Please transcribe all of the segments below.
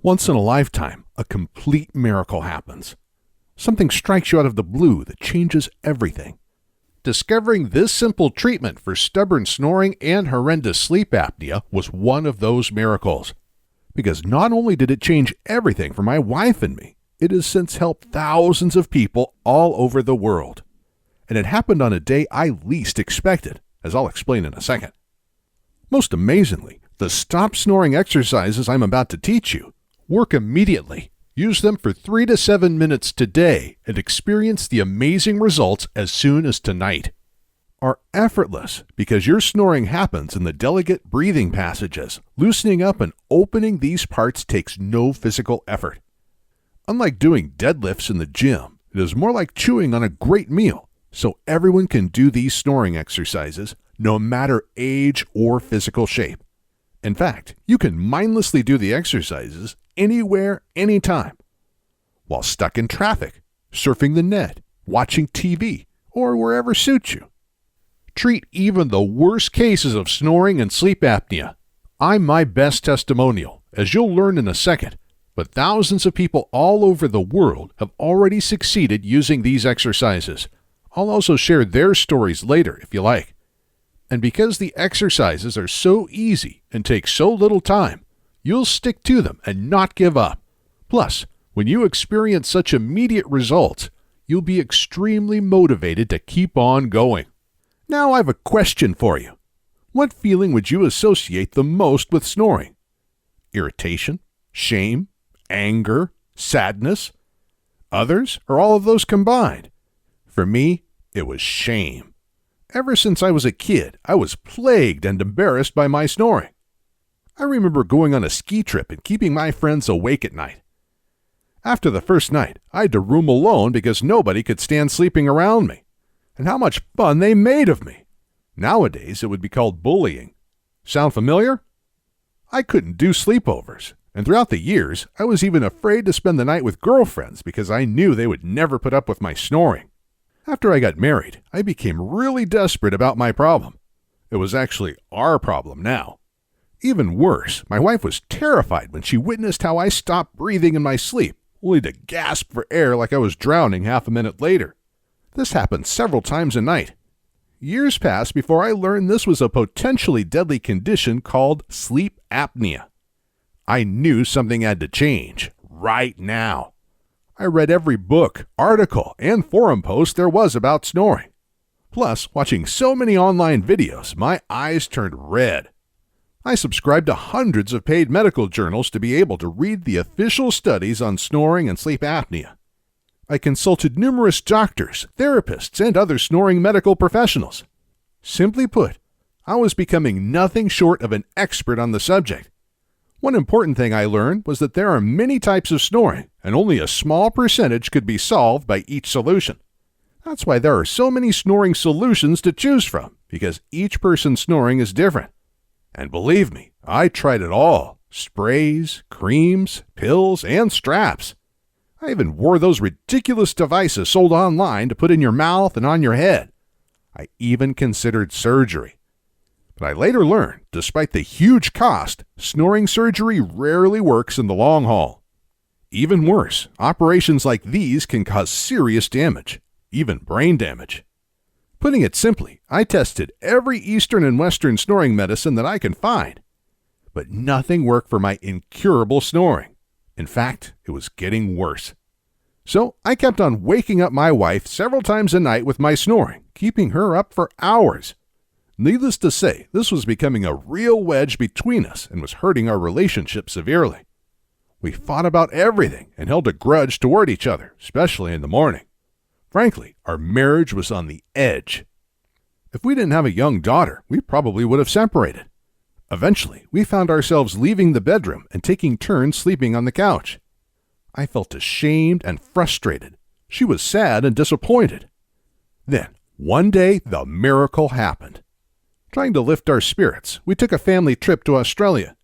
Once in a lifetime, a complete miracle happens. Something strikes you out of the blue that changes everything. Discovering this simple treatment for stubborn snoring and horrendous sleep apnea was one of those miracles. Because not only did it change everything for my wife and me, it has since helped thousands of people all over the world. And it happened on a day I least expected, as I'll explain in a second. Most amazingly, the stop snoring exercises I'm about to teach you work immediately. Use them for 3 to 7 minutes today and experience the amazing results as soon as tonight. Are effortless because your snoring happens in the delicate breathing passages. Loosening up and opening these parts takes no physical effort. Unlike doing deadlifts in the gym, it is more like chewing on a great meal, so everyone can do these snoring exercises no matter age or physical shape. In fact, you can mindlessly do the exercises anywhere, anytime, while stuck in traffic, surfing the net, watching TV, or wherever suits you. Treat even the worst cases of snoring and sleep apnea. I'm my best testimonial, as you'll learn in a second, but thousands of people all over the world have already succeeded using these exercises. I'll also share their stories later if you like. And because the exercises are so easy and take so little time, you'll stick to them and not give up. Plus, when you experience such immediate results, you'll be extremely motivated to keep on going. Now I have a question for you. What feeling would you associate the most with snoring? Irritation, shame, anger, sadness? Others, or all of those combined? For me, it was shame. Ever since I was a kid, I was plagued and embarrassed by my snoring. I remember going on a ski trip and keeping my friends awake at night. After the first night, I had to room alone because nobody could stand sleeping around me. And how much fun they made of me. Nowadays, it would be called bullying. Sound familiar? I couldn't do sleepovers, and throughout the years, I was even afraid to spend the night with girlfriends because I knew they would never put up with my snoring. After I got married, I became really desperate about my problem. It was actually our problem now. Even worse, my wife was terrified when she witnessed how I stopped breathing in my sleep, only to gasp for air like I was drowning half a minute later. This happened several times a night. Years passed before I learned this was a potentially deadly condition called sleep apnea. I knew something had to change, right now. I read every book, article, and forum post there was about snoring. Plus, watching so many online videos, my eyes turned red. I subscribed to hundreds of paid medical journals to be able to read the official studies on snoring and sleep apnea. I consulted numerous doctors, therapists, and other snoring medical professionals. Simply put, I was becoming nothing short of an expert on the subject. One important thing I learned was that there are many types of snoring, and only a small percentage could be solved by each solution. That's why there are so many snoring solutions to choose from, because each person's snoring is different. And believe me, I tried it all. Sprays, creams, pills, and straps. I even wore those ridiculous devices sold online to put in your mouth and on your head. I even considered surgery. But I later learned, despite the huge cost, snoring surgery rarely works in the long haul. Even worse, operations like these can cause serious damage, even brain damage. Putting it simply, I tested every Eastern and Western snoring medicine that I can find, but nothing worked for my incurable snoring. In fact, it was getting worse. So I kept on waking up my wife several times a night with my snoring, keeping her up for hours. Needless to say, this was becoming a real wedge between us and was hurting our relationship severely. We fought about everything and held a grudge toward each other, especially in the morning. Frankly, our marriage was on the edge. If we didn't have a young daughter, we probably would have separated. Eventually, we found ourselves leaving the bedroom and taking turns sleeping on the couch. I felt ashamed and frustrated. She was sad and disappointed. Then, one day, the miracle happened. Trying to lift our spirits, we took a family trip to Australia.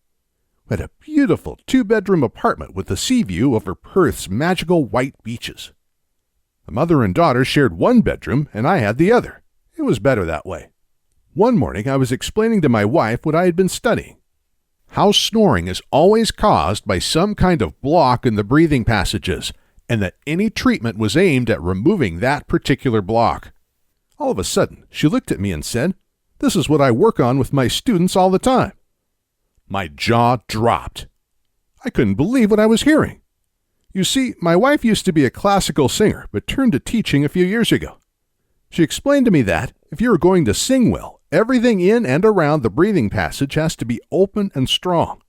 We had a beautiful 2-bedroom apartment with a sea view over Perth's magical white beaches. The mother and daughter shared one bedroom, and I had the other. It was better that way. One morning, I was explaining to my wife what I had been studying. how snoring is always caused by some kind of block in the breathing passages, and that any treatment was aimed at removing that particular block. All of a sudden, she looked at me and said, "This is what I work on with my students all the time." My jaw dropped. I couldn't believe what I was hearing. You see, my wife used to be a classical singer, but turned to teaching a few years ago. She explained to me that, if you are going to sing well, everything in and around the breathing passage has to be open and strong.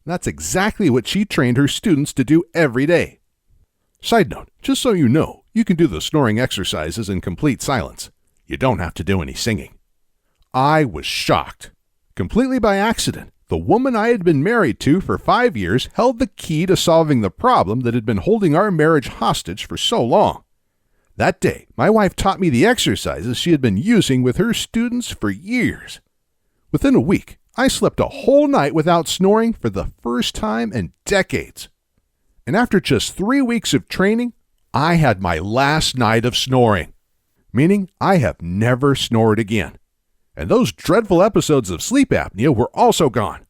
That's exactly what she trained her students to do every day. Side note, just so you know, you can do the snoring exercises in complete silence. You don't have to do any singing. I was shocked. Completely by accident, the woman I had been married to for 5 years held the key to solving the problem that had been holding our marriage hostage for so long. That day, my wife taught me the exercises she had been using with her students for years. Within a week, I slept a whole night without snoring for the first time in decades. And after just 3 weeks of training, I had my last night of snoring, meaning I have never snored again. And those dreadful episodes of sleep apnea were also gone.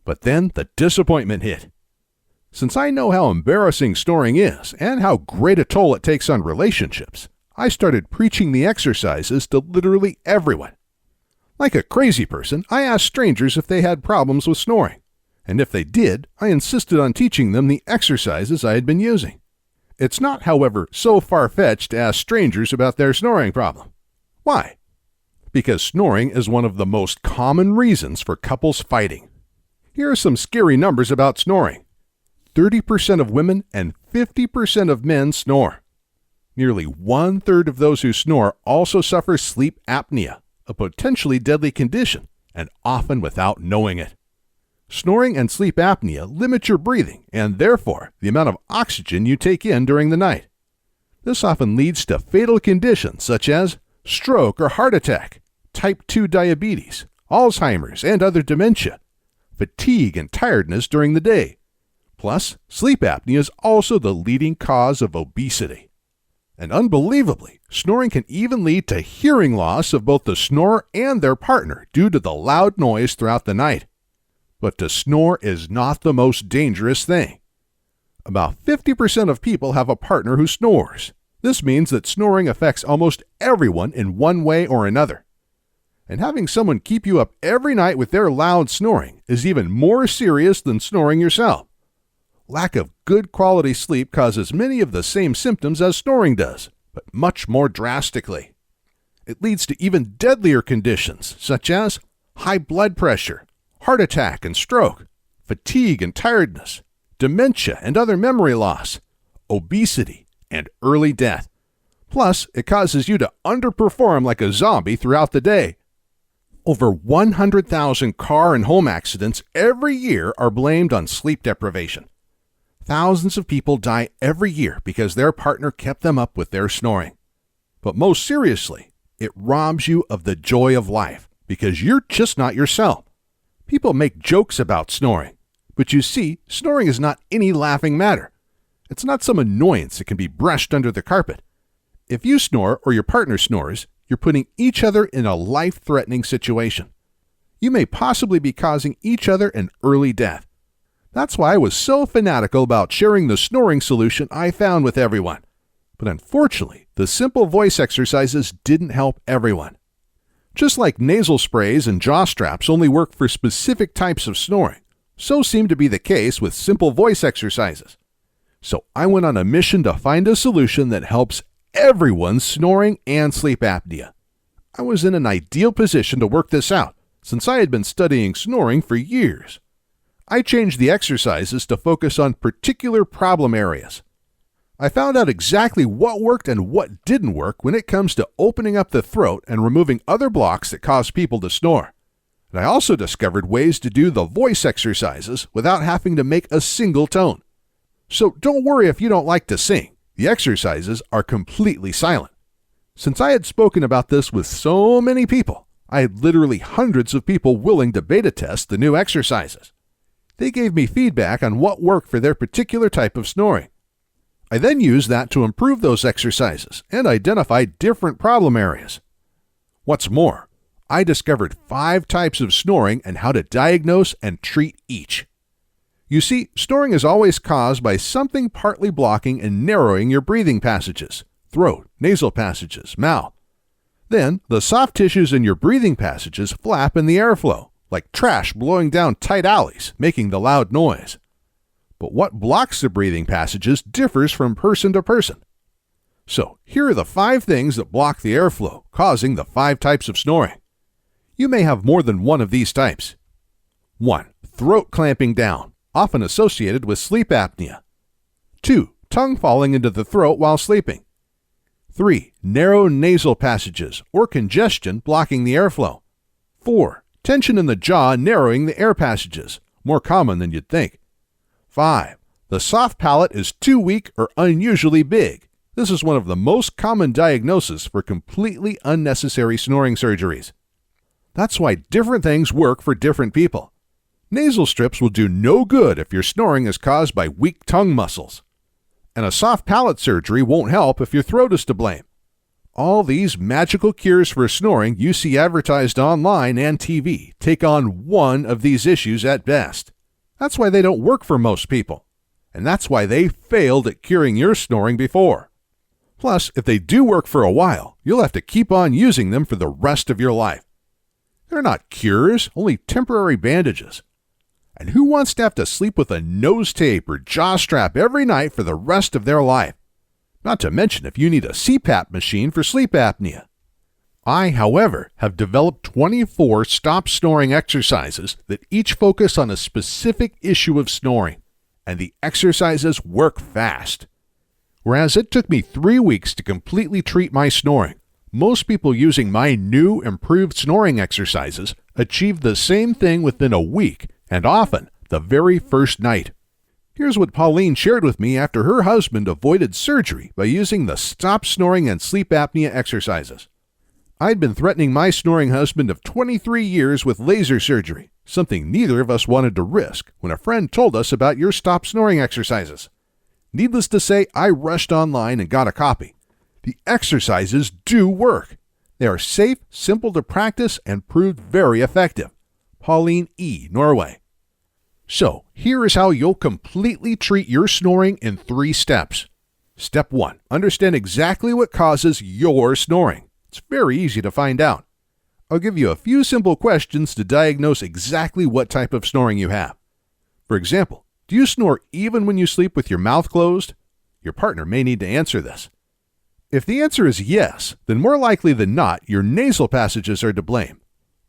But then the disappointment hit. Since I know how embarrassing snoring is and how great a toll it takes on relationships, I started preaching the exercises to literally everyone. Like a crazy person, I asked strangers if they had problems with snoring. And if they did, I insisted on teaching them the exercises I had been using. It's not, however, so far-fetched to ask strangers about their snoring problem. Why? Because snoring is one of the most common reasons for couples fighting. Here are some scary numbers about snoring. 30% of women and 50% of men snore. Nearly 1/3 of those who snore also suffer sleep apnea, a potentially deadly condition, and often without knowing it. Snoring and sleep apnea limit your breathing and, therefore, the amount of oxygen you take in during the night. This often leads to fatal conditions such as stroke or heart attack, type 2 diabetes, Alzheimer's and other dementia, fatigue and tiredness during the day. Plus, sleep apnea is also the leading cause of obesity. And unbelievably, snoring can even lead to hearing loss of both the snorer and their partner due to the loud noise throughout the night. But to snore is not the most dangerous thing. About 50% of people have a partner who snores. This means that snoring affects almost everyone in one way or another. And having someone keep you up every night with their loud snoring is even more serious than snoring yourself. Lack of good quality sleep causes many of the same symptoms as snoring does, but much more drastically. It leads to even deadlier conditions such as high blood pressure, heart attack and stroke, fatigue and tiredness, dementia and other memory loss, obesity, and early death. Plus, it causes you to underperform like a zombie throughout the day. Over 100,000 car and home accidents every year are blamed on sleep deprivation. Thousands of people die every year because their partner kept them up with their snoring. But most seriously, it robs you of the joy of life because you're just not yourself. People make jokes about snoring, but you see, snoring is not any laughing matter. It's not some annoyance that can be brushed under the carpet. If you snore or your partner snores, you're putting each other in a life-threatening situation. You may possibly be causing each other an early death. That's why I was so fanatical about sharing the snoring solution I found with everyone. But unfortunately, the simple voice exercises didn't help everyone. Just like nasal sprays and jaw straps only work for specific types of snoring, so seemed to be the case with simple voice exercises. So I went on a mission to find a solution that helps everyone's snoring and sleep apnea. I was in an ideal position to work this out, since I had been studying snoring for years. I changed the exercises to focus on particular problem areas. I found out exactly what worked and what didn't work when it comes to opening up the throat and removing other blocks that cause people to snore. And I also discovered ways to do the voice exercises without having to make a single tone. So don't worry if you don't like to sing. The exercises are completely silent. Since I had spoken about this with so many people, I had literally hundreds of people willing to beta test the new exercises. They gave me feedback on what worked for their particular type of snoring. I then used that to improve those exercises and identify different problem areas. What's more, I discovered 5 types of snoring and how to diagnose and treat each. You see, snoring is always caused by something partly blocking and narrowing your breathing passages, throat, nasal passages, mouth. Then, the soft tissues in your breathing passages flap in the airflow, like trash blowing down tight alleys, making the loud noise. But what blocks the breathing passages differs from person to person. So, here are the 5 things that block the airflow, causing the 5 types of snoring. You may have more than one of these types. 1. Throat clamping down, often associated with sleep apnea. 2. Tongue falling into the throat while sleeping. 3. Narrow nasal passages or congestion blocking the airflow. 4. Tension in the jaw narrowing the air passages, more common than you'd think. 5. The soft palate is too weak or unusually big. This is one of the most common diagnoses for completely unnecessary snoring surgeries. That's why different things work for different people. Nasal strips will do no good if your snoring is caused by weak tongue muscles. And a soft palate surgery won't help if your throat is to blame. All these magical cures for snoring you see advertised online and TV take on one of these issues at best. That's why they don't work for most people. And that's why they failed at curing your snoring before. Plus, if they do work for a while, you'll have to keep on using them for the rest of your life. They're not cures, only temporary bandages. And who wants to have to sleep with a nose tape or jaw strap every night for the rest of their life? Not to mention if you need a CPAP machine for sleep apnea. I, however, have developed 24 stop snoring exercises that each focus on a specific issue of snoring, and the exercises work fast. Whereas it took me 3 weeks to completely treat my snoring, most people using my new improved snoring exercises achieve the same thing within a week, and often the very first night. Here's what Pauline shared with me after her husband avoided surgery by using the stop snoring and sleep apnea exercises. I'd been threatening my snoring husband of 23 years with laser surgery, something neither of us wanted to risk, when a friend told us about your stop snoring exercises. Needless to say, I rushed online and got a copy. The exercises do work. They are safe, simple to practice, and proved very effective. Pauline E., Norway. So, here is how you'll completely treat your snoring in 3 steps. Step 1. Understand exactly what causes your snoring. It's very easy to find out. I'll give you a few simple questions to diagnose exactly what type of snoring you have. For example, do you snore even when you sleep with your mouth closed? Your partner may need to answer this. If the answer is yes, then more likely than not, your nasal passages are to blame.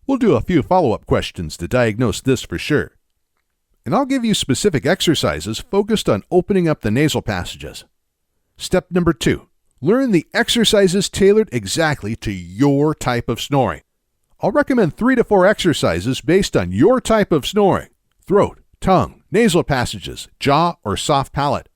We'll do a few follow-up questions to diagnose this for sure. And I'll give you specific exercises focused on opening up the nasal passages. Step number 2. Learn the exercises tailored exactly to your type of snoring. I'll recommend 3 to 4 exercises based on your type of snoring: throat, tongue, nasal passages, jaw, or soft palate.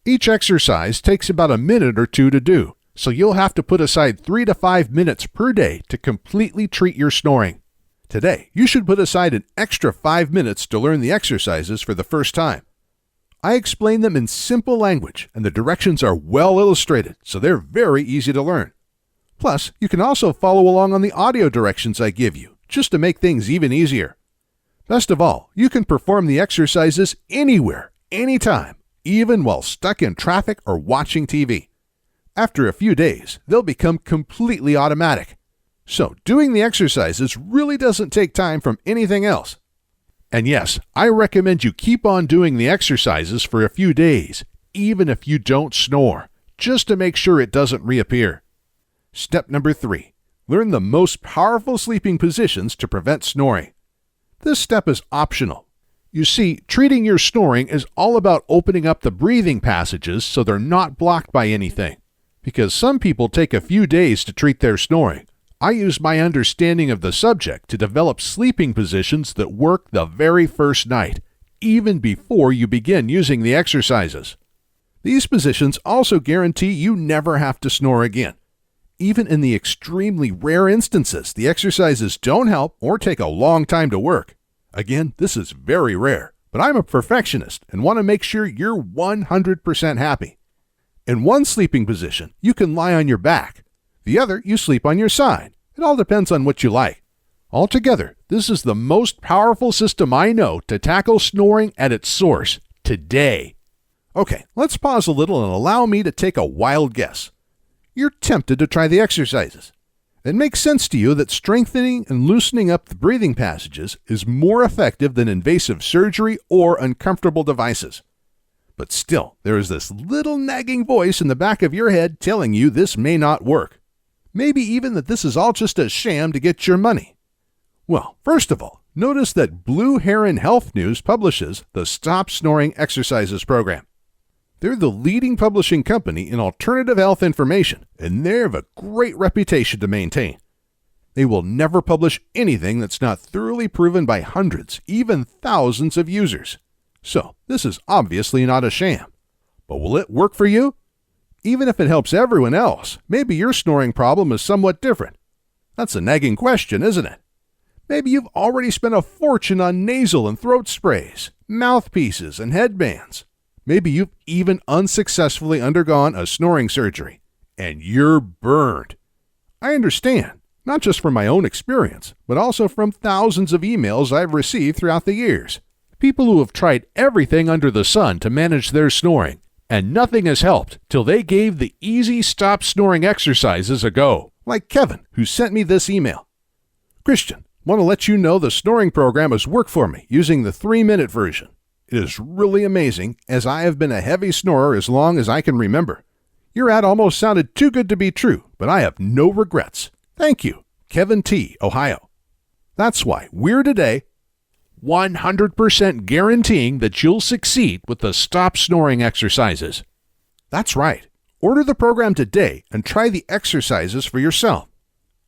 Each exercise takes about a minute or 2 to do, so you'll have to put aside 3 to 5 minutes per day to completely treat your snoring. Today, you should put aside an extra 5 minutes to learn the exercises for the first time. I explain them in simple language, and the directions are well illustrated, so they're very easy to learn. Plus, you can also follow along on the audio directions I give you, just to make things even easier. Best of all, you can perform the exercises anywhere, anytime, even while stuck in traffic or watching TV. After a few days, they'll become completely automatic. So, doing the exercises really doesn't take time from anything else. And yes, I recommend you keep on doing the exercises for a few days, even if you don't snore, just to make sure it doesn't reappear. Step number 3. Learn the most powerful sleeping positions to prevent snoring. This step is optional. You see, treating your snoring is all about opening up the breathing passages so they're not blocked by anything. Because some people take a few days to treat their snoring, I use my understanding of the subject to develop sleeping positions that work the very first night, even before you begin using the exercises. These positions also guarantee you never have to snore again. Even in the extremely rare instances the exercises don't help or take a long time to work. Again, this is very rare, but I'm a perfectionist and want to make sure you're 100% happy. In one sleeping position, you can lie on your back. The other, you sleep on your side. It all depends on what you like. Altogether, this is the most powerful system I know to tackle snoring at its source today. Okay, let's pause a little and allow me to take a wild guess. You're tempted to try the exercises. It makes sense to you that strengthening and loosening up the breathing passages is more effective than invasive surgery or uncomfortable devices. But still, there is this little nagging voice in the back of your head telling you this may not work. Maybe even that this is all just a sham to get your money. Well, first of all, notice that Blue Heron Health News publishes the Stop Snoring Exercises program. They're the leading publishing company in alternative health information, and they have a great reputation to maintain. They will never publish anything that's not thoroughly proven by hundreds, even thousands of users. So, this is obviously not a sham. But will it work for you? Even if it helps everyone else, maybe your snoring problem is somewhat different. That's a nagging question, isn't it? Maybe you've already spent a fortune on nasal and throat sprays, mouthpieces, and headbands. Maybe you've even unsuccessfully undergone a snoring surgery, and you're burned. I understand, not just from my own experience, but also from thousands of emails I've received throughout the years. People who have tried everything under the sun to manage their snoring, and nothing has helped till they gave the easy stop snoring exercises a go. Like Kevin, who sent me this email. Christian, want to let you know the snoring program has worked for me using the 3-minute version. It is really amazing, as I have been a heavy snorer as long as I can remember. Your ad almost sounded too good to be true, but I have no regrets. Thank you, Kevin T., Ohio. That's why we're today 100% guaranteeing that you'll succeed with the Stop Snoring exercises. That's right. Order the program today and try the exercises for yourself.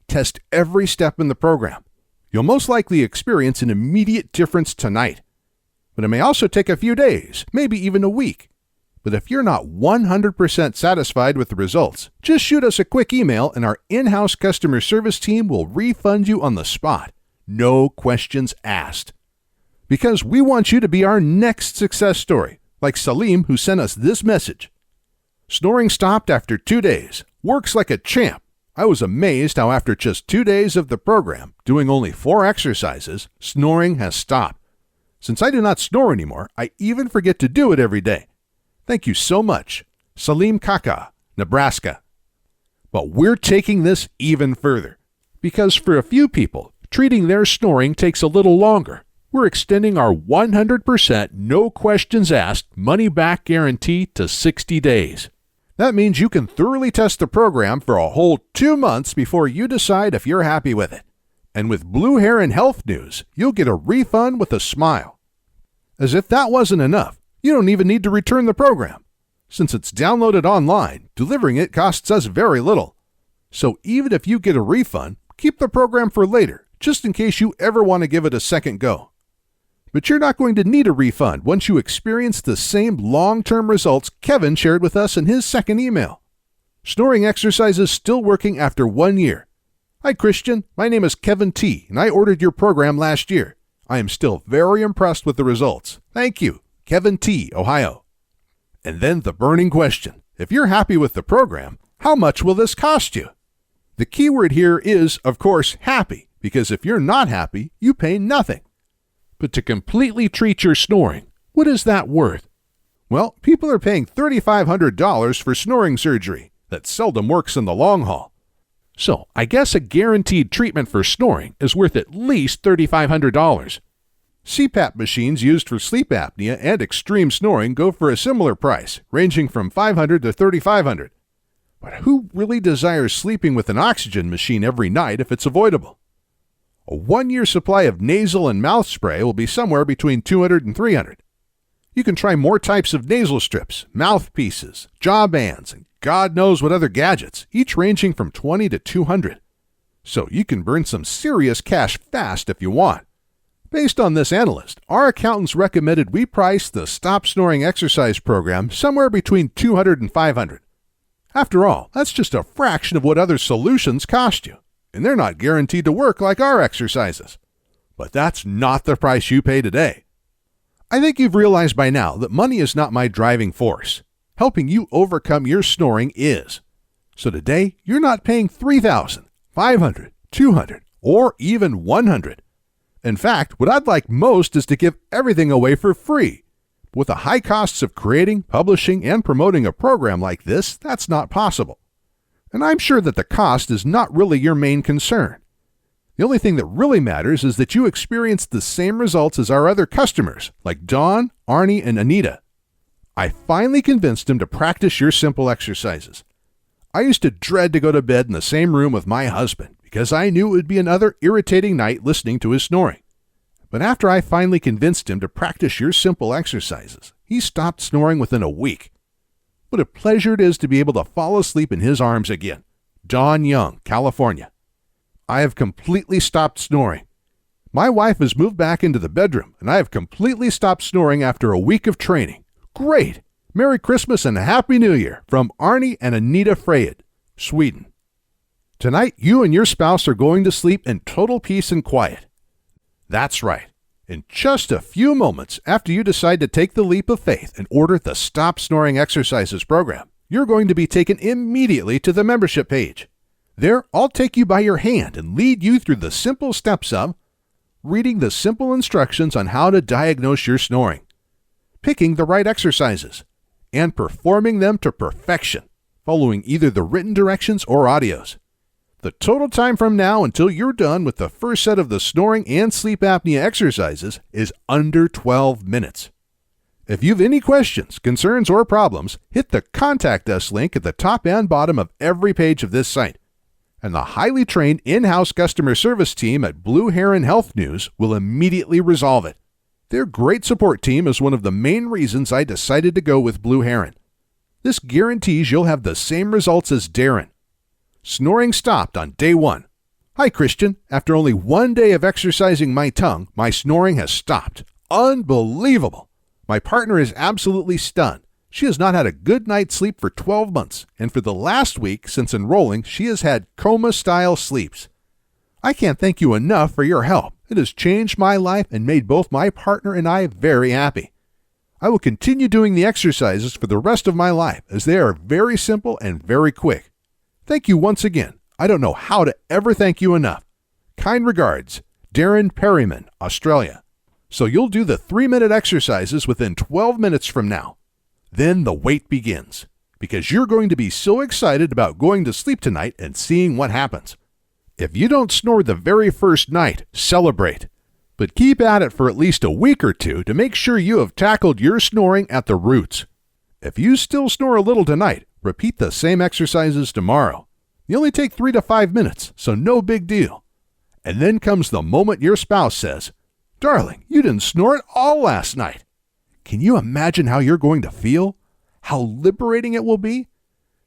Test every step in the program. You'll most likely experience an immediate difference tonight. But it may also take a few days, maybe even a week. But if you're not 100% satisfied with the results, just shoot us a quick email and our in-house customer service team will refund you on the spot. No questions asked. Because we want you to be our next success story, like Salim, who sent us this message. Snoring stopped after 2 days. Works like a champ. I was amazed how after just 2 days of the program, doing only 4 exercises, snoring has stopped. Since I do not snore anymore, I even forget to do it every day. Thank you so much. Salim Kaka, Nebraska. But we're taking this even further. Because for a few people, treating their snoring takes a little longer. We're extending our 100% no questions asked money back guarantee to 60 days. That means you can thoroughly test the program for a whole 2 months before you decide if you're happy with it. And with Blue Heron Health News, you'll get a refund with a smile. As if that wasn't enough, you don't even need to return the program. Since it's downloaded online, delivering it costs us very little. So even if you get a refund, keep the program for later, just in case you ever want to give it a second go. But you're not going to need a refund once you experience the same long-term results Kevin shared with us in his second email. Snoring exercises still working after 1 year. Hi, Christian. My name is Kevin T., and I ordered your program last year. I am still very impressed with the results. Thank you, Kevin T., Ohio. And then the burning question. If you're happy with the program, how much will this cost you? The key word here is, of course, happy, because if you're not happy, you pay nothing. But to completely treat your snoring, what is that worth? Well, people are paying $3,500 for snoring surgery. That seldom works in the long haul. So I guess a guaranteed treatment for snoring is worth at least $3,500. CPAP machines used for sleep apnea and extreme snoring go for a similar price, ranging from $500 to $3,500. But who really desires sleeping with an oxygen machine every night if it's avoidable? A 1-year supply of nasal and mouth spray will be somewhere between $200 and $300. You can try more types of nasal strips, mouthpieces, jaw bands, and God knows what other gadgets, each ranging from $20 to $200. So you can burn some serious cash fast if you want. Based on this analyst, our accountants recommended we price the Stop Snoring exercise program somewhere between $200 and $500. After all, that's just a fraction of what other solutions cost you, and they're not guaranteed to work like our exercises. But that's not the price you pay today. I think you've realized by now that money is not my driving force. Helping you overcome your snoring is. So today, you're not paying $3,000, $500, $200, or even 100. In fact, what I'd like most is to give everything away for free. With the high costs of creating, publishing, and promoting a program like this, that's not possible. And I'm sure that the cost is not really your main concern. The only thing that really matters is that you experience the same results as our other customers, like Dawn, Arnie, and Anita. I finally convinced him to practice your simple exercises. I used to dread to go to bed in the same room with my husband because I knew it would be another irritating night listening to his snoring. But after I finally convinced him to practice your simple exercises, he stopped snoring within a week. What a pleasure it is to be able to fall asleep in his arms again. Don Young, California. I have completely stopped snoring. My wife has moved back into the bedroom, and I have completely stopped snoring after a week of training. Great! Merry Christmas and a Happy New Year from Arnie and Anita Freyed, Sweden. Tonight, you and your spouse are going to sleep in total peace and quiet. That's right. In just a few moments after you decide to take the leap of faith and order the Stop Snoring Exercises program, you're going to be taken immediately to the membership page. There, I'll take you by your hand and lead you through the simple steps of reading the simple instructions on how to diagnose your snoring, picking the right exercises, and performing them to perfection, following either the written directions or audios. The total time from now until you're done with the first set of the snoring and sleep apnea exercises is under 12 minutes. If you have any questions, concerns, or problems, hit the Contact Us link at the top and bottom of every page of this site. And the highly trained in-house customer service team at Blue Heron Health News will immediately resolve it. Their great support team is one of the main reasons I decided to go with Blue Heron. This guarantees you'll have the same results as Darren. Snoring stopped on day 1. Hi, Christian. After only 1 day of exercising my tongue, my snoring has stopped. Unbelievable. My partner is absolutely stunned. She has not had a good night's sleep for 12 months, and for the last week since enrolling, she has had coma-style sleeps. I can't thank you enough for your help. It has changed my life and made both my partner and I very happy. I will continue doing the exercises for the rest of my life as they are very simple and very quick. Thank you once again. I don't know how to ever thank you enough. Kind regards, Darren Perryman, Australia. So you'll do the 3-minute exercises within 12 minutes from now. Then the wait begins, because you're going to be so excited about going to sleep tonight and seeing what happens. If you don't snore the very first night, celebrate. But keep at it for at least a week or two to make sure you have tackled your snoring at the roots. If you still snore a little tonight, repeat the same exercises tomorrow. They only take 3 to 5 minutes, so no big deal. And then comes the moment your spouse says, "Darling, you didn't snore at all last night." Can you imagine how you're going to feel? How liberating it will be?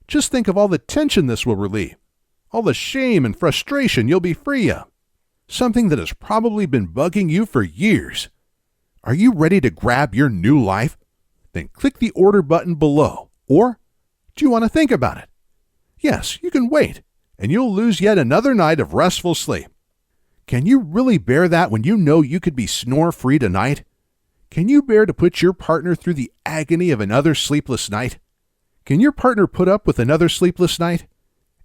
Just think of all the tension this will relieve, all the shame and frustration you'll be free of, something that has probably been bugging you for years. Are you ready to grab your new life? Then click the order button below, or do you want to think about it? Yes, you can wait, and you'll lose yet another night of restful sleep. Can you really bear that when you know you could be snore-free tonight? Can you bear to put your partner through the agony of another sleepless night? Can your partner put up with another sleepless night?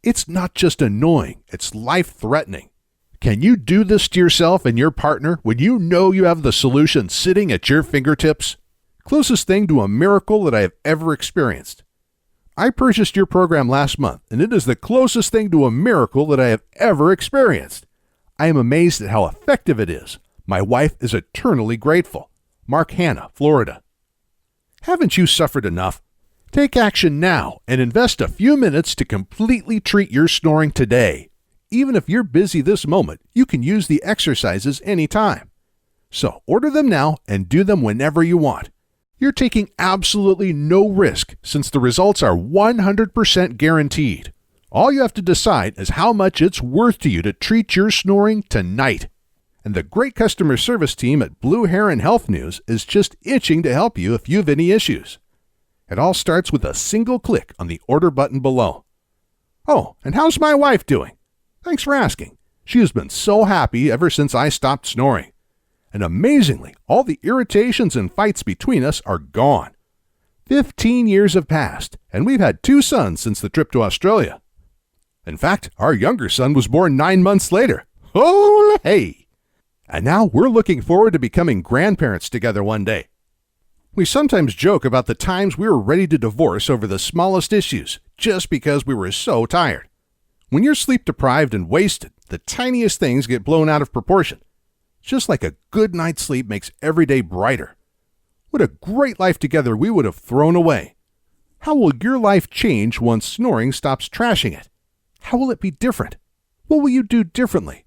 It's not just annoying, it's life-threatening. Can you do this to yourself and your partner when you know you have the solution sitting at your fingertips? Closest thing to a miracle that I have ever experienced. I purchased your program last month, and it is the closest thing to a miracle that I have ever experienced. I am amazed at how effective it is. My wife is eternally grateful. Mark Hanna, Florida. Haven't you suffered enough? Take action now and invest a few minutes to completely treat your snoring today. Even if you're busy this moment, you can use the exercises anytime. So order them now and do them whenever you want. You're taking absolutely no risk since the results are 100% guaranteed. All you have to decide is how much it's worth to you to treat your snoring tonight. And the great customer service team at Blue Heron Health News is just itching to help you if you have any issues. It all starts with a single click on the order button below. Oh, and how's my wife doing? Thanks for asking. She has been so happy ever since I stopped snoring. And amazingly, all the irritations and fights between us are gone. 15 years have passed, and we've had 2 sons since the trip to Australia. In fact, our younger son was born 9 months later. Oh, hey! And now we're looking forward to becoming grandparents together one day. We sometimes joke about the times we were ready to divorce over the smallest issues, just because we were so tired. When you're sleep deprived and wasted, the tiniest things get blown out of proportion. Just like a good night's sleep makes every day brighter. What a great life together we would have thrown away. How will your life change once snoring stops trashing it? How will it be different? What will you do differently?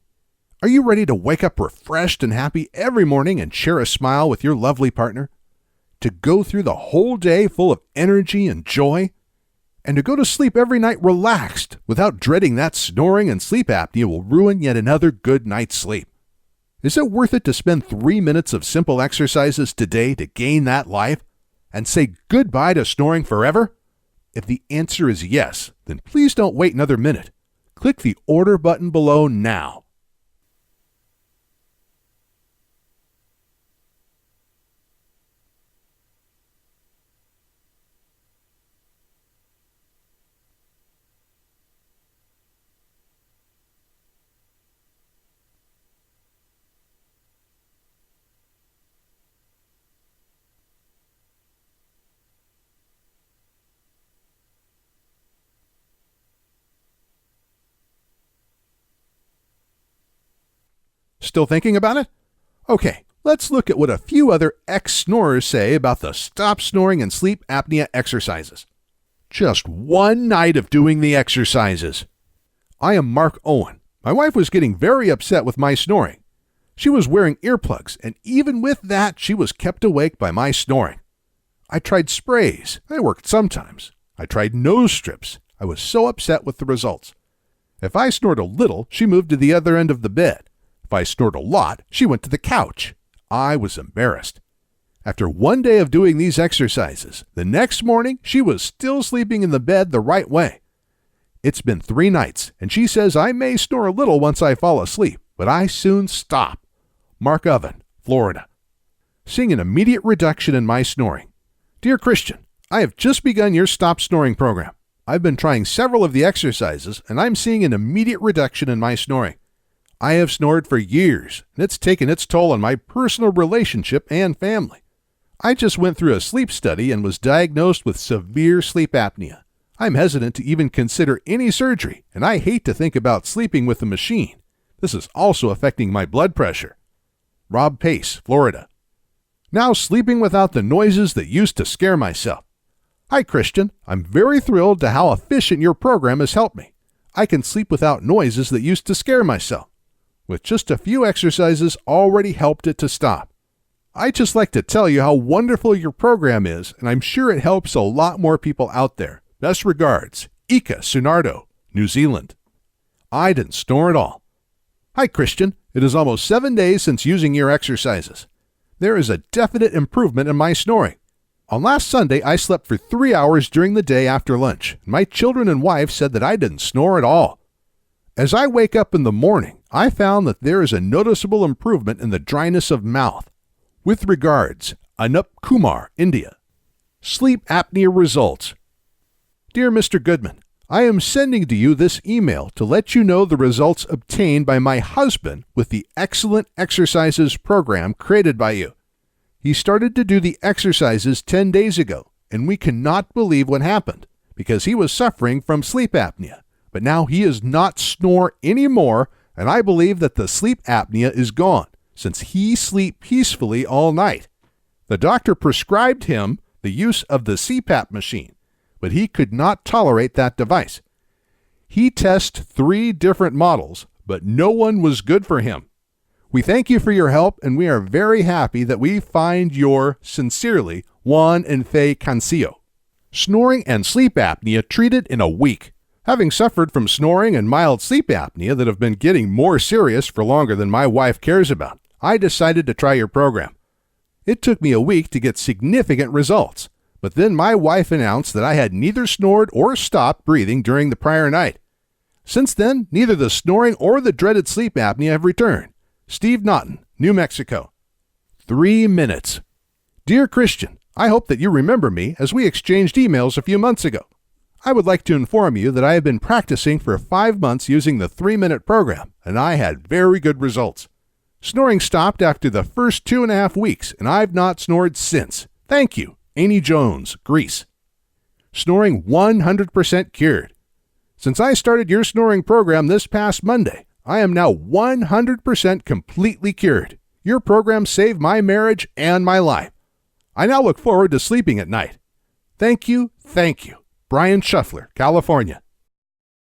Are you ready to wake up refreshed and happy every morning and share a smile with your lovely partner? To go through the whole day full of energy and joy? And to go to sleep every night relaxed without dreading that snoring and sleep apnea will ruin yet another good night's sleep? Is it worth it to spend 3 minutes of simple exercises today to gain that life and say goodbye to snoring forever? If the answer is yes, then please don't wait another minute. Click the order button below now. Still thinking about it? Okay, let's look at what a few other ex-snorers say about the stop snoring and sleep apnea exercises. Just one night of doing the exercises. I am Mark Owen. My wife was getting very upset with my snoring. She was wearing earplugs, and even with that, she was kept awake by my snoring. I tried sprays. They worked sometimes. I tried nose strips. I was so upset with the results. If I snored a little, she moved to the other end of the bed. If I snored a lot, she went to the couch. I was embarrassed. After one day of doing these exercises, the next morning she was still sleeping in the bed the right way. It's been 3 nights, and she says I may snore a little once I fall asleep, but I soon stop. Mark Oven, Florida. Seeing an immediate reduction in my snoring. Dear Christian, I have just begun your Stop Snoring program. I've been trying several of the exercises, and I'm seeing an immediate reduction in my snoring. I have snored for years, and it's taken its toll on my personal relationship and family. I just went through a sleep study and was diagnosed with severe sleep apnea. I'm hesitant to even consider any surgery, and I hate to think about sleeping with a machine. This is also affecting my blood pressure. Rob Pace, Florida. Now sleeping without the noises that used to scare myself. Hi, Christian. I'm very thrilled to how efficient your program has helped me. I can sleep without noises that used to scare myself. With just a few exercises already helped it to stop. I'd just like to tell you how wonderful your program is, and I'm sure it helps a lot more people out there. Best regards, Ika Sunardo, New Zealand. I didn't snore at all. Hi, Christian. It is almost 7 days since using your exercises. There is a definite improvement in my snoring. On last Sunday, I slept for 3 hours during the day after lunch. My children and wife said that I didn't snore at all. As I wake up in the morning, I found that there is a noticeable improvement in the dryness of mouth. With regards, Anup Kumar, India. Sleep apnea results. Dear Mr. Goodman, I am sending to you this email to let you know the results obtained by my husband with the excellent exercises program created by you. He started to do the exercises 10 days ago, and we cannot believe what happened because he was suffering from sleep apnea. But now he does not snore anymore, and I believe that the sleep apnea is gone, since he sleeps peacefully all night. The doctor prescribed him the use of the CPAP machine, but he could not tolerate that device. He tested 3 different models, but no one was good for him. We thank you for your help, and we are very happy that we find your, sincerely, Juan and Faye Cancillo. Snoring and sleep apnea treated in a week. Having suffered from snoring and mild sleep apnea that have been getting more serious for longer than my wife cares about, I decided to try your program. It took me a week to get significant results, but then my wife announced that I had neither snored or stopped breathing during the prior night. Since then, neither the snoring or the dreaded sleep apnea have returned. Steve Naughton, New Mexico. 3 minutes. Dear Christian, I hope that you remember me as we exchanged emails a few months ago. I would like to inform you that I have been practicing for 5 months using the 3-minute program, and I had very good results. Snoring stopped after the first 2.5 weeks, and I've not snored since. Thank you, Amy Jones, Greece. Snoring 100% cured. Since I started your snoring program this past Monday, I am now 100% completely cured. Your program saved my marriage and my life. I now look forward to sleeping at night. Thank you, Brian Shuffler, California.